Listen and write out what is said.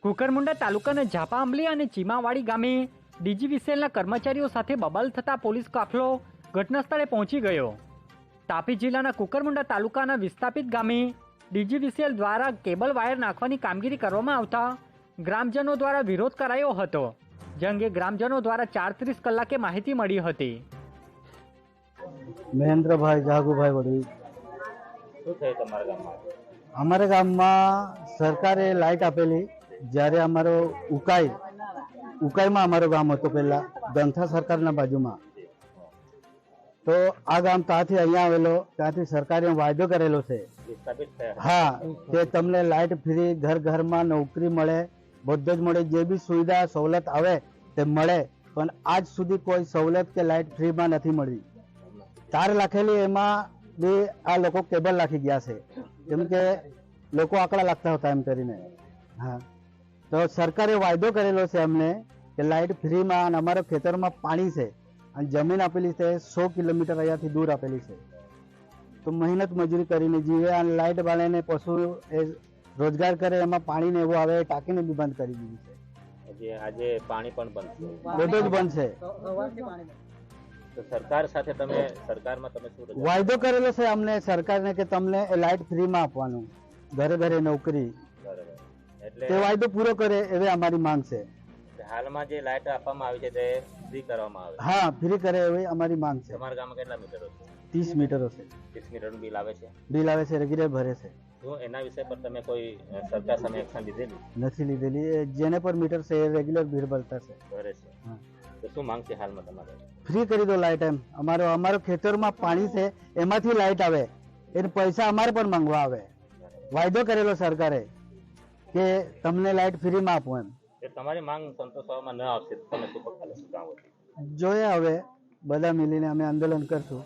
કુકરમુંડા તાલુકાના ઝાપા આંબલી અને ચીમાવાડી ગામે ડીજીવીસીએલના કર્મચારીઓ સાથે બબાલ થતા પોલીસ કાફલો ઘટના સ્થળે પહોંચી ગયો. તાપી જિલ્લાના કુકરમુંડા તાલુકાના વિસ્થાપિત ગામે ડીજીવીસીએલ દ્વારા કેબલ વાયર નાખવાની કામગીરી કરવામાં આવતા ગ્રામજનો દ્વારા વિરોધ કરાયો હતો. જે અંગે ગ્રામજનો દ્વારા 4:30 કલાકે માહિતી મળી હતી. મહેન્દ્રભાઈ જાગુભાઈ વડવી. શું થયું તમારા ગામમાં? અમારા ગામમાં સરકારે લાઇટ આપેલી. જ્યારે અમારો ઉકાઈમાં અમારો ગામ હતો પહેલા ગંથા સરકારના બાજુમાં, તો આ ગામ ત્યાંથી અહીંયા આવેલો, ત્યાંથી સરકારે વાયદો કરેલો છે. હા, કે તમને લાઇટ ફ્રી, ઘર ઘરમાં નોકરી મળે, બધું જ મળે, જે બી સુવિધા સવલત આવે તે મળે. પણ આજ સુધી કોઈ સવલત કે લાઇટ ફ્રીમાં નથી મળી. તાર લાખેલી એમાં બી આ લોકો કેબલ નાખી ગયા છે, કેમ કે લોકો આંકડા લાગતા હતા એમ કરીને. હા, તો સરકારે વાયદો કરેલો છે અમને કે લાઇટ ફ્રીમાં, અને અમારા ખેતરમાં પાણી છે અને જમીન આપેલી છે 100 કિલોમીટર અહીંયાથી દૂર આપેલી છે. તો મહેનત મજૂરી કરીને જીવે, અને લાઇટ બાળીને પશુ એ રોજગાર કરે, એમાં પાણી ને એવું આવે, ટાંકીને બી બંધ કરી દીધી છે. આજે પાણી પણ બંધ છે, બધું જ બંધ છે. તો સરકાર સાથે સરકારમાં તમે શું રજૂઆત? વાયદો કરેલો છે અમને સરકારને કે તમને લાઇટ ફ્રીમાં આપવાનું, ઘરે ઘરે નોકરી, એટલે તે વાયદો પૂરો કરે એવી અમારી માંગ છે. હાલમાં જે લાઇટ આપવામાં આવી છે તે ફ્રી કરવામાં આવે? હા, ફ્રી કરે એવી અમારી માંગ છે. તમારા ગામમાં કેટલા મીટરો છે? 30 મીટરો છે. 30 મીટરનું બિલ આવે છે? બિલ આવે છે, રેગ્યુલર ભરે છે. શું એના વિષય પર તમે કોઈ સરકાર સામે એક્શન લીધેલી? નથી લીધેલી. જેને પર મીટર છે એ રેગ્યુલર બિલ ભરતા છે. ભરે છે. તો શું માંગ છે હાલમાં તમારે? ફ્રી કરી દો લાઇટ. એમ અમારો ખેતરમાં પાણી છે, એમાંથી લાઇટ આવે, એને પૈસા અમારે પણ માંગવા આવે. વાયદો કરેલો સરકારે કે તમને લાઇટ ફ્રીમાં આપો એમ. તમારી માંગ સંતોષવામાં ન આવશે તો તમે શું પગલાં લેશો? જોઈએ, હવે બધા મળીને અમે આંદોલન કરશું.